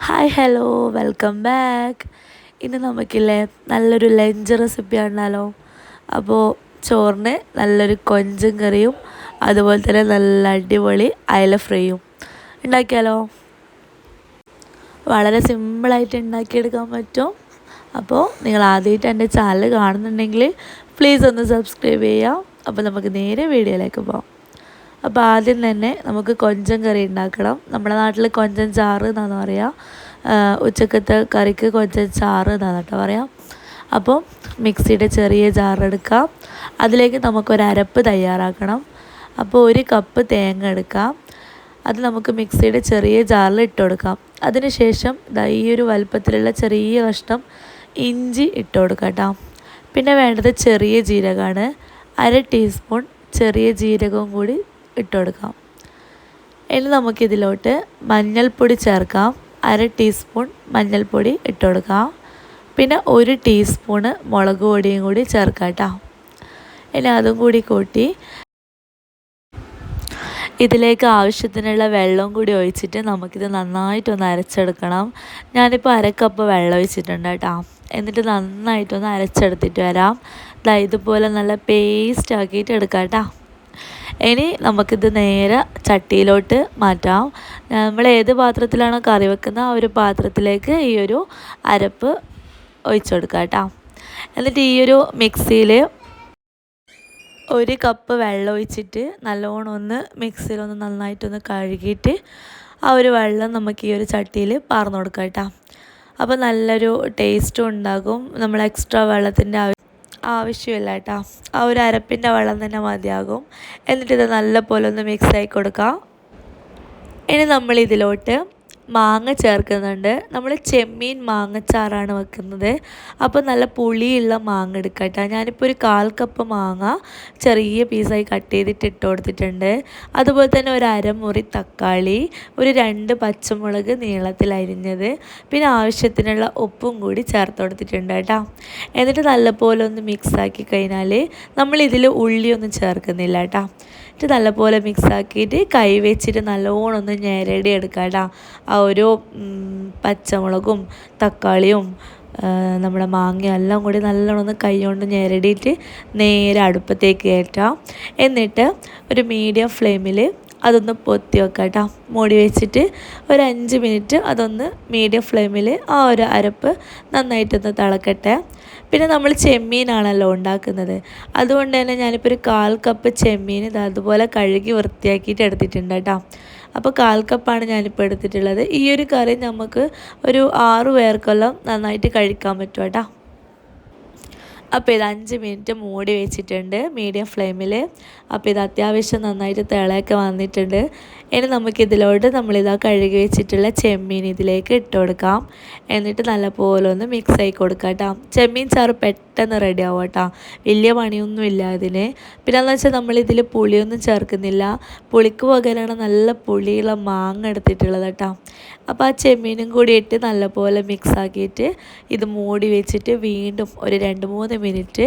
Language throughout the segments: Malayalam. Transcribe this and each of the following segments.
Hi hello welcome back. ഇന്ന് നമുക്കില്ലേ നല്ലൊരു ലഞ്ച് റെസിപ്പി ആണല്ലോ. അപ്പോൾ ചോറിന് നല്ലൊരു കൊഞ്ചും കറിയും അതുപോലെ തന്നെ നല്ല അടിപൊളി അയല ഫ്രൈയും ഉണ്ടാക്കിയാലോ. വളരെ സിമ്പിളായിട്ട് ഉണ്ടാക്കിയെടുക്കാൻ പറ്റും. അപ്പോൾ നിങ്ങൾ ആദ്യമായിട്ട് എൻ്റെ ചാനൽ കാണുന്നുണ്ടെങ്കിൽ പ്ലീസ് ഒന്ന് സബ്സ്ക്രൈബ് ചെയ്യാം. അപ്പോൾ നമുക്ക് നേരെ വീഡിയോയിലേക്ക് പോകാം. അപ്പോൾ ആദ്യം തന്നെ നമുക്ക് കൊഞ്ചൻ കറി ഉണ്ടാക്കണം. നമ്മുടെ നാട്ടിൽ കൊഞ്ചൻ ചാറ് എന്നാണ് പറയുക. ഉച്ചക്കത്തെ കറിക്ക് കൊഞ്ചൻ ചാറ് എന്നാണ് കേട്ടോ പറയാം. അപ്പോൾ മിക്സിയുടെ ചെറിയ ജാറെടുക്കാം. അതിലേക്ക് നമുക്കൊരു അരപ്പ് തയ്യാറാക്കണം. അപ്പോൾ 1 കപ്പ് തേങ്ങ എടുക്കാം. അത് നമുക്ക് മിക്സിയുടെ ചെറിയ ജാറിൽ ഇട്ട് കൊടുക്കാം. അതിനുശേഷം ഈ ഒരു വലുപ്പത്തിലുള്ള ചെറിയ കഷ്ണം ഇഞ്ചി ഇട്ട് കൊടുക്കാം കേട്ടോ. പിന്നെ വേണ്ടത് ചെറിയ ജീരകമാണ്. 1/2 ടീസ്പൂൺ ചെറിയ ജീരകവും കൂടി ഇട്ട് കൊടുക്കാം. ഇനി നമുക്കിതിലോട്ട് മഞ്ഞൾപ്പൊടി ചേർക്കാം. 1/2 ടീസ്പൂൺ മഞ്ഞൾപ്പൊടി ഇട്ട് കൊടുക്കാം. പിന്നെ 1 ടീസ്പൂണ് മുളക് പൊടിയും കൂടി ചേർക്കാം കേട്ടോ. ഇനി അതും കൂടി കൂട്ടി ഇതിലേക്ക് ആവശ്യത്തിനുള്ള വെള്ളവും കൂടി ഒഴിച്ചിട്ട് നമുക്കിത് നന്നായിട്ടൊന്ന് അരച്ചെടുക്കണം. ഞാനിപ്പോൾ 1/2 കപ്പ് വെള്ളം ഒഴിച്ചിട്ടുണ്ട് കേട്ടോ. എന്നിട്ട് നന്നായിട്ടൊന്ന് അരച്ചെടുത്തിട്ട് വരാം. ഇതുപോലെ നല്ല പേസ്റ്റ് ആക്കിയിട്ട് എടുക്കാം കേട്ടോ. ഇനി നമുക്കിത് നേരെ ചട്ടിയിലോട്ട് മാറ്റാം. നമ്മൾ ഏത് പാത്രത്തിലാണോ കറി വെക്കുന്നത് ആ ഒരു പാത്രത്തിലേക്ക് ഈ ഒരു അരപ്പ് ഒഴിച്ചു കൊടുക്കാം കേട്ടോ. എന്നിട്ട് ഈ ഒരു മിക്സിയിൽ 1 കപ്പ് വെള്ളം ഒഴിച്ചിട്ട് നല്ലോണം ഒന്ന് മിക്സിയിലൊന്ന് നന്നായിട്ടൊന്ന് കഴുകിയിട്ട് ആ ഒരു വെള്ളം നമുക്ക് ഈ ഒരു ചട്ടിയിൽ പാർന്നു കൊടുക്കാം കേട്ടോ. അപ്പോൾ നല്ലൊരു ടേസ്റ്റും ഉണ്ടാകും. നമ്മൾ എക്സ്ട്രാ വെള്ളത്തിൻ്റെ ആവശ്യമില്ല കേട്ടോ. ആ ഒരു അരപ്പിൻ്റെ വെള്ളം തന്നെ മതിയാകും. എന്നിട്ടിത് നല്ലപോലെ ഒന്ന് മിക്സായി കൊടുക്കാം. ഇനി നമ്മളിതിലോട്ട് മാങ്ങ ചേർക്കുന്നുണ്ട്. നമ്മൾ ചെമ്മീൻ മാങ്ങച്ചാറാണ് വെക്കുന്നത്. അപ്പോൾ നല്ല പുളിയുള്ള മാങ്ങ എടുക്കാം കേട്ടോ. ഞാനിപ്പോൾ ഒരു 1/4 കപ്പ് മാങ്ങ ചെറിയ പീസായി കട്ട് ചെയ്തിട്ട് ഇട്ട് കൊടുത്തിട്ടുണ്ട്. അതുപോലെ തന്നെ ഒരു അരമുറി തക്കാളി, ഒരു 2 പച്ചമുളക് നീളത്തിൽ അരിഞ്ഞത്, പിന്നെ ആവശ്യത്തിനുള്ള ഉപ്പും കൂടി ചേർത്ത് കൊടുത്തിട്ടുണ്ട് കേട്ടോ. എന്നിട്ട് നല്ലപോലെ ഒന്ന് മിക്സാക്കി കഴിഞ്ഞാൽ നമ്മളിതിൽ ഉള്ളിയൊന്നും ചേർക്കുന്നില്ല കേട്ടോ. എന്നിട്ട് നല്ലപോലെ മിക്സാക്കിയിട്ട് കൈ വെച്ചിട്ട് നല്ലോണം ഒന്ന് ഞെരടി എടുക്കാം കേട്ടോ. ആ ഒരു പച്ചമുളകും തക്കാളിയും നമ്മുടെ മാങ്ങയും എല്ലാം കൂടി നല്ലോണം ഒന്ന് കൈ കൊണ്ട് ഞെരടിയിട്ട് നേരെ അടുപ്പത്തേക്ക് കയറ്റാം. എന്നിട്ട് ഒരു മീഡിയം ഫ്ലെയിമിൽ അതൊന്ന് പൊത്തി വെക്കാം കേട്ടോ. മൂടി വെച്ചിട്ട് ഒരു 5 മിനിറ്റ് അതൊന്ന് മീഡിയം ഫ്ലെയിമിൽ ആ ഒരു അരപ്പ് നന്നായിട്ടൊന്ന് തിളക്കട്ടെ. പിന്നെ നമ്മൾ ചെമ്മീനാണല്ലോ ഉണ്ടാക്കുന്നത്. അതുകൊണ്ട് തന്നെ ഞാനിപ്പോൾ ഒരു 1/4 കപ്പ് ചെമ്മീൻ അതുപോലെ കഴുകി വൃത്തിയാക്കിയിട്ട് എടുത്തിട്ടുണ്ട് കേട്ടോ. അപ്പോൾ 1/4 കപ്പാണ് ഞാനിപ്പോൾ എടുത്തിട്ടുള്ളത്. ഈ ഒരു കറി നമുക്ക് ഒരു 6 പേർക്കെല്ലാം നന്നായിട്ട് കഴിക്കാൻ പറ്റും കേട്ടോ. അപ്പോൾ ഇത് 5 മിനിറ്റ് മൂടി വെച്ചിട്ടുണ്ട് മീഡിയം ഫ്ലെയിമിൽ. അപ്പോൾ ഇത് അത്യാവശ്യം നന്നായിട്ട് തിളയൊക്കെ വന്നിട്ടുണ്ട്. ഇനി നമുക്കിതിലോട്ട് നമ്മളിതാ കഴുകി വെച്ചിട്ടുള്ള ചെമ്മീൻ ഇതിലേക്ക് ഇട്ട് കൊടുക്കാം. എന്നിട്ട് നല്ലപോലെ ഒന്ന് മിക്സ് ആക്കി കൊടുക്കാം കേട്ടോ. ചെമ്മീൻ ചാറ് പെട്ടെന്ന് റെഡി ആവും കേട്ടോ. വലിയ പണിയൊന്നും ഇല്ല ഇതിന്. പിന്നെ എന്ന് വെച്ചാൽ നമ്മളിതിൽ പുളിയൊന്നും ചേർക്കുന്നില്ല. പുളിക്ക് പകരമാണ് നല്ല പുളിയുള്ള മാങ്ങ എടുത്തിട്ടുള്ളത് കേട്ടോ. അപ്പോൾ ആ ചെമ്മീനും കൂടി ഇട്ട് നല്ലപോലെ മിക്സ് ആക്കിയിട്ട് ഇത് മൂടി വെച്ചിട്ട് വീണ്ടും ഒരു 2-3 മിനിറ്റ്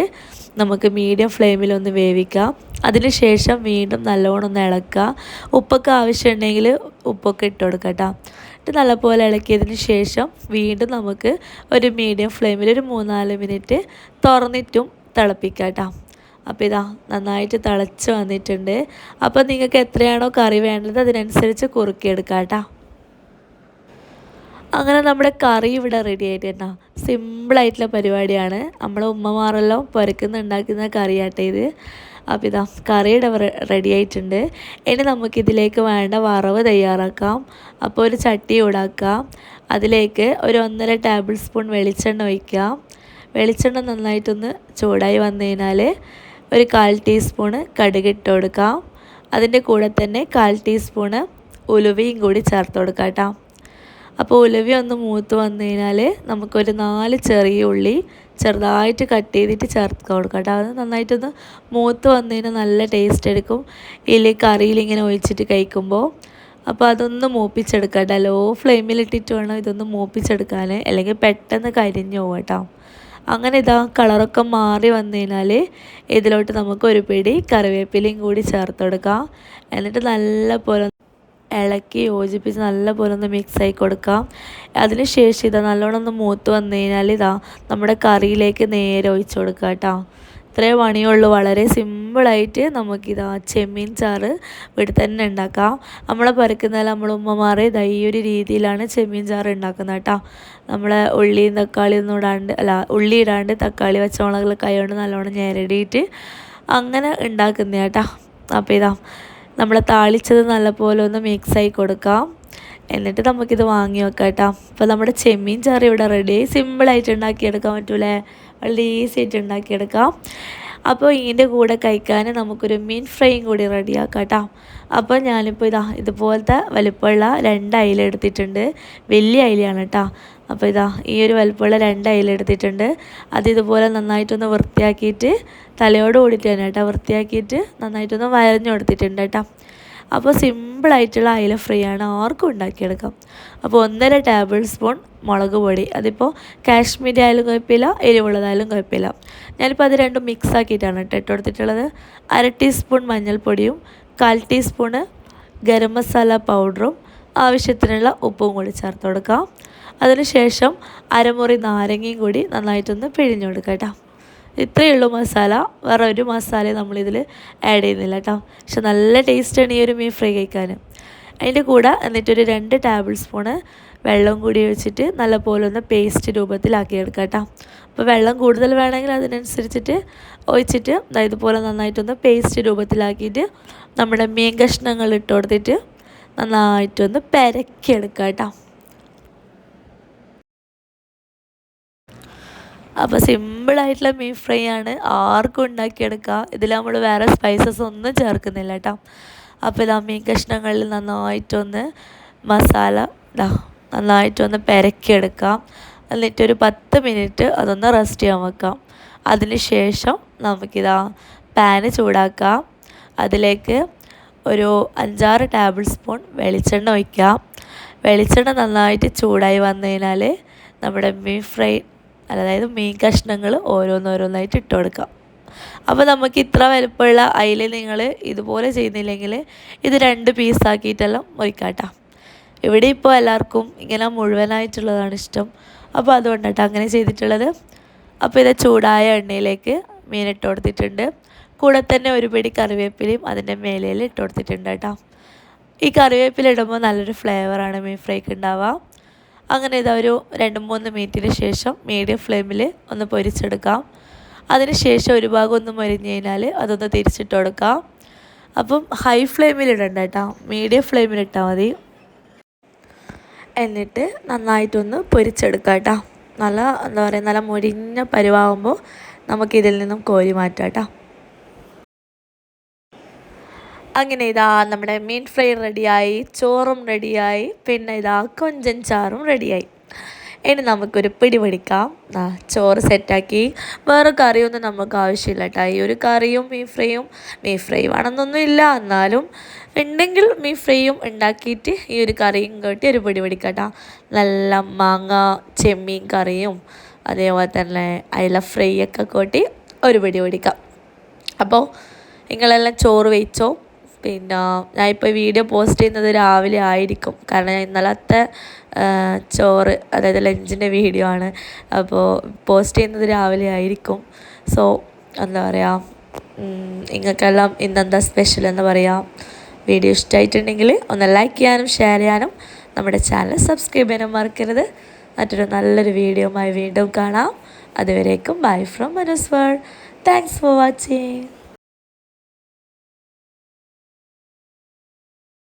നമുക്ക് മീഡിയം ഫ്ലെയിമിലൊന്ന് വേവിക്കാം. അതിനുശേഷം വീണ്ടും നല്ലോണം ഒന്ന് ഇളക്കുക. ഉപ്പൊക്കെ ആവശ്യമുണ്ടെങ്കിൽ ഉപ്പൊക്കെ ഇട്ട് കൊടുക്കാം കേട്ടോ. എന്നിട്ട് നല്ലപോലെ ഇളക്കിയതിന് ശേഷം വീണ്ടും നമുക്ക് ഒരു മീഡിയം ഫ്ലെയിമിൽ ഒരു 3-4 മിനിറ്റ് തുറന്നിട്ടും തിളപ്പിക്കാം കേട്ടോ. അപ്പോൾ ഇതാ നന്നായിട്ട് തിളച്ച് വന്നിട്ടുണ്ട്. അപ്പോൾ നിങ്ങൾക്ക് എത്രയാണോ കറി വേണ്ടത് അതിനനുസരിച്ച് കുറുക്കിയെടുക്കാം കേട്ടോ. അങ്ങനെ നമ്മുടെ കറി ഇവിടെ റെഡി ആയിട്ട് കേട്ടോ. സിമ്പിളായിട്ടുള്ള പരിപാടിയാണ്. നമ്മളെ ഉമ്മമാരെല്ലാം പുരക്കുന്നുണ്ടാക്കുന്ന കറിയാട്ടെ ഇത്. അപ്പോൾ ഇതാ കറിയുടെ റെഡി ആയിട്ടുണ്ട്. ഇനി നമുക്കിതിലേക്ക് വേണ്ട വറവ് തയ്യാറാക്കാം. അപ്പോൾ ഒരു ചട്ടി ചൂടാക്കാം. അതിലേക്ക് ഒരു 1.5 ടേബിൾ സ്പൂൺ വെളിച്ചെണ്ണ ഒഴിക്കാം. വെളിച്ചെണ്ണ നന്നായിട്ടൊന്ന് ചൂടായി വന്നു കഴിഞ്ഞാൽ ഒരു 1/4 ടീസ്പൂണ് കടുക് ഇട്ട് കൊടുക്കാം. അതിൻ്റെ കൂടെ തന്നെ 1/4 ടീസ്പൂണ് ഉലുവയും കൂടി ചേർത്ത് കൊടുക്കാം കേട്ടോ. അപ്പോൾ ഉലുവ ഒന്ന് മൂത്ത് വന്നു കഴിഞ്ഞാൽ നമുക്കൊരു 4 ചെറിയ ഉള്ളി ചെറുതായിട്ട് കട്ട് ചെയ്തിട്ട് ചേർത്ത് കൊടുക്കാം കേട്ടോ. അത് നന്നായിട്ടൊന്ന് മൂത്ത് വന്നു കഴിഞ്ഞാൽ നല്ല ടേസ്റ്റ് എടുക്കും ഇതിൽ കറിയിൽ ഇങ്ങനെ ഒഴിച്ചിട്ട് കഴിക്കുമ്പോൾ. അപ്പോൾ അതൊന്ന് മൂപ്പിച്ചെടുക്കാം കേട്ടോ. ലോ ഫ്ലെയിമിലിട്ടിട്ട് വേണം ഇതൊന്ന് മൂപ്പിച്ചെടുക്കാൻ, അല്ലെങ്കിൽ പെട്ടെന്ന് കരിഞ്ഞു പോകും കേട്ടോ. അങ്ങനെ ഇതാ കളറൊക്കെ മാറി വന്നു കഴിഞ്ഞാൽ ഇതിലോട്ട് നമുക്ക് ഒരു പിടി കറിവേപ്പിലയും കൂടി ചേർത്ത് കൊടുക്കാം. എന്നിട്ട് നല്ല പോലെ ഇളക്കി യോജിപ്പിച്ച് നല്ലപോലെ ഒന്ന് മിക്സായി കൊടുക്കാം. അതിന് ശേഷം ഇതാ നല്ലോണം ഒന്ന് മൂത്ത് വന്നു കഴിഞ്ഞാൽ ഇതാ നമ്മുടെ കറിയിലേക്ക് നേരെ ഒഴിച്ചു കൊടുക്കുക കേട്ടോ. ഇത്രേ പണിയുള്ളൂ. വളരെ സിമ്പിളായിട്ട് നമുക്കിതാ ചെമ്മീൻ ചാറ് വീട്ടിൽ തന്നെ ഉണ്ടാക്കാം. നമ്മളെ പരക്കുന്നതിൽ നമ്മളെ ഉമ്മമാർ ഇതാ ഈ ഒരു രീതിയിലാണ് ചെമ്മീൻ ചാറ് ഉണ്ടാക്കുന്നത് കേട്ടോ. നമ്മളെ ഉള്ളിയും തക്കാളിയൊന്നും ഇടാണ്ട് ഉള്ളി ഇടാണ്ട് തക്കാളി പച്ചമുളക് കൈകൊണ്ട് നല്ലോണം ഞെരടിയിട്ട് അങ്ങനെ ഉണ്ടാക്കുന്ന കേട്ടോ. അപ്പോൾ ഇതാ നമ്മൾ താളിച്ചത് നല്ലപോലെ ഒന്ന് മിക്സായി കൊടുക്കാം. എന്നിട്ട് നമുക്കിത് വാങ്ങി വെക്കാം കേട്ടോ. അപ്പോൾ നമ്മുടെ ചെമ്മീൻ ചാറ് ഇവിടെ റെഡി. സിമ്പിളായിട്ട് ഉണ്ടാക്കിയെടുക്കാൻ പറ്റൂലേ, വളരെ ഈസി ആയിട്ട് ഉണ്ടാക്കിയെടുക്കാം. അപ്പോൾ ഇതിൻ്റെ കൂടെ കഴിക്കാൻ നമുക്കൊരു മീൻ ഫ്രൈയും കൂടി റെഡിയാക്കാം കേട്ടോ. അപ്പോൾ ഞാനിപ്പോൾ ഇതുപോലത്തെ വലുപ്പമുള്ള 2 അയില എടുത്തിട്ടുണ്ട്. വലിയ അയിലയാണ് കേട്ടോ. അപ്പോൾ ഈ ഒരു വലുപ്പമുള്ള 2 അയില എടുത്തിട്ടുണ്ട്. അത് ഇതുപോലെ നന്നായിട്ടൊന്ന് വൃത്തിയാക്കിയിട്ട് തലയോട് കൂടിയിട്ട് തന്നെ കേട്ടോ വൃത്തിയാക്കിയിട്ട് നന്നായിട്ടൊന്ന് വരഞ്ഞു കൊടുത്തിട്ടുണ്ട് കേട്ടോ. അപ്പോൾ സിമ്പിളായിട്ടുള്ള അയില ഫ്രൈ ആണ്, ആർക്കും ഉണ്ടാക്കിയെടുക്കാം. അപ്പോൾ 1.5 ടേബിൾ സ്പൂൺ മുളക് പൊടി, അതിപ്പോൾ കാശ്മീരി ആയാലും കുഴപ്പമില്ല, എരിവുള്ളതായാലും കുഴപ്പമില്ല. ഞാനിപ്പോൾ അത് രണ്ടും മിക്സ് ആക്കിയിട്ടാണ് ഇട്ട് കൊടുത്തിട്ടുള്ളത്. 1/2 ടീസ്പൂൺ മഞ്ഞൾപ്പൊടിയും 1/4 ടീസ്പൂണ് ഗരം മസാല പൗഡറും ആവശ്യത്തിനുള്ള ഉപ്പും കൂടി ചേർത്ത് കൊടുക്കാം. അതിനുശേഷം അരമുറി നാരങ്ങയും കൂടി നന്നായിട്ടൊന്ന് പിഴിഞ്ഞു കൊടുക്കാം കേട്ടോ. ഇത്രയേ ഉള്ളൂ മസാല, വേറെ ഒരു മസാലയും നമ്മളിതിൽ ആഡ് ചെയ്യുന്നില്ല കേട്ടോ. പക്ഷെ നല്ല ടേസ്റ്റാണ് ഈ ഒരു മീൻ ഫ്രൈ കഴിക്കാൻ. അതിൻ്റെ കൂടെ എന്നിട്ടൊരു 2 ടേബിൾ സ്പൂണ് വെള്ളം കൂടി ഒഴിച്ചിട്ട് നല്ലപോലെ ഒന്ന് പേസ്റ്റ് രൂപത്തിലാക്കിയെടുക്കാം കേട്ടോ. അപ്പോൾ വെള്ളം കൂടുതൽ വേണമെങ്കിൽ അതിനനുസരിച്ചിട്ട് ഒഴിച്ചിട്ട് ഇതുപോലെ നന്നായിട്ടൊന്ന് പേസ്റ്റ് രൂപത്തിലാക്കിയിട്ട് നമ്മുടെ മീൻ കഷ്ണങ്ങൾ ഇട്ട് കൊടുത്തിട്ട് നന്നായിട്ടൊന്ന് പെരക്കിയെടുക്കാം കേട്ടോ. അപ്പോൾ സിമ്പിളായിട്ടുള്ള മീൻ ഫ്രൈ ആണ്, ആർക്കും ഉണ്ടാക്കിയെടുക്കുക. ഇതിൽ നമ്മൾ വേറെ സ്പൈസസ് ഒന്നും ചേർക്കുന്നില്ല കേട്ടോ. അപ്പോൾ മീൻ കഷ്ണങ്ങളിൽ നന്നായിട്ടൊന്ന് മസാല നന്നായിട്ടൊന്ന് പെരക്കിയെടുക്കാം. എന്നിട്ടൊരു 10 മിനിറ്റ് അതൊന്ന് റെസ്റ്റ് ചെയ്യാൻ വെക്കാം. അതിന് ശേഷം നമുക്കിതാ പാന് ചൂടാക്കാം. അതിലേക്ക് ഒരു 5-6 ടേബിൾ സ്പൂൺ വെളിച്ചെണ്ണ ഒഴിക്കാം. വെളിച്ചെണ്ണ നന്നായിട്ട് ചൂടായി വന്നു കഴിഞ്ഞാൽ നമ്മുടെ മീൻ ഫ്രൈ അതായത് മീൻ കഷ്ണങ്ങൾ ഓരോന്നോരോന്നായിട്ട് ഇട്ട് കൊടുക്കാം. അപ്പോൾ നമുക്ക് ഇത്ര വലുപ്പമുള്ള അയില നിങ്ങൾ ഇതുപോലെ ചെയ്യുന്നില്ലെങ്കിൽ ഇത് 2 പീസാക്കിയിട്ടെല്ലാം മുറിക്കാട്ടോ. ഇവിടെ ഇപ്പോൾ എല്ലാവർക്കും ഇങ്ങനെ മുഴുവനായിട്ടുള്ളതാണ് ഇഷ്ടം. അപ്പോൾ അതുകൊണ്ടാട്ടോ അങ്ങനെ ചെയ്തിട്ടുള്ളത്. അപ്പോൾ ഇത് ചൂടായ എണ്ണയിലേക്ക് മീൻ ഇട്ട് കൊടുത്തിട്ടുണ്ട്. കൂടെ തന്നെ ഒരു പിടി കറിവേപ്പിലയും അതിൻ്റെ മേലയിൽ ഇട്ട് കൊടുത്തിട്ടുണ്ട് കേട്ടോ. ഈ കറിവേപ്പില ഇടുമ്പോൾ നല്ലൊരു ഫ്ലേവറാണ് മീൻ ഫ്രൈക്ക് ഉണ്ടാവുക. അങ്ങനെ ഒരു 2-3 മിനിറ്റിന് ശേഷം മീഡിയം ഫ്ലെയിമിൽ ഒന്ന് പൊരിച്ചെടുക്കാം. അതിന് ശേഷം ഒരു ഭാഗം ഒന്ന് മൊരിഞ്ഞ് കഴിഞ്ഞാൽ അതൊന്ന് തിരിച്ചിട്ട് കൊടുക്കാം. അപ്പം ഹൈ ഫ്ലെയിമിൽ ഇടണ്ട കേട്ടോ, മീഡിയം ഫ്ലെയിമിൽ ഇട്ടാൽ മതി. എന്നിട്ട് നന്നായിട്ടൊന്ന് പൊരിച്ചെടുക്കാം കേട്ടോ. നല്ല മൊരിഞ്ഞ പരുവാകുമ്പോൾ നമുക്കിതിൽ നിന്നും കോരി മാറ്റാം കേട്ടോ. അങ്ങനെ നമ്മുടെ മീൻ ഫ്രൈ റെഡിയായി, ചോറും റെഡിയായി, പിന്നെ കൊഞ്ചൻ ചാറും റെഡിയായി. ഇനി നമുക്കൊരു പിടി പിടിക്കാം. ചോറ് സെറ്റാക്കി. വേറെ കറിയൊന്നും നമുക്ക് ആവശ്യമില്ല കേട്ടോ. ഈ ഒരു കറിയും മീൻ ഫ്രൈ വേണമെന്നൊന്നും ഇല്ല, എന്നാലും ഉണ്ടെങ്കിൽ മീൻ ഫ്രൈയും ഉണ്ടാക്കിയിട്ട് ഈ ഒരു കറിയും കൂട്ടി ഒരു പിടി പിടിക്കാം കേട്ടോ. നല്ല മാങ്ങ ചെമ്മീൻ കറിയും അതേപോലെ തന്നെ അയില ഫ്രൈ ഒക്കെ കൂട്ടി ഒരു പിടി പിടിക്കാം. അപ്പോൾ നിങ്ങളെല്ലാം ചോറ് വെച്ചോ. പിന്നെ ഞാനിപ്പോൾ വീഡിയോ പോസ്റ്റ് ചെയ്യുന്നത് രാവിലെ ആയിരിക്കും, കാരണം ഇന്നലത്തെ ചോറ് അതായത് ലഞ്ചിൻ്റെ വീഡിയോ ആണ്. അപ്പോൾ പോസ്റ്റ് ചെയ്യുന്നത് രാവിലെ ആയിരിക്കും. സോ എന്താ പറയുക, നിങ്ങൾക്കെല്ലാം ഇന്നെന്താ സ്പെഷ്യൽ എന്ന് പറയാം. വീഡിയോ ഇഷ്ടമായിട്ടുണ്ടെങ്കിൽ ഒന്ന് ലൈക്ക് ചെയ്യാനും ഷെയർ ചെയ്യാനും നമ്മുടെ ചാനൽ സബ്സ്ക്രൈബ് ചെയ്യാനും മറക്കരുത്. മറ്റൊരു നല്ലൊരു വീഡിയോയുമായി വീണ്ടും കാണാം. അതുവരേക്കും bye from Mano's World. Thanks for watching.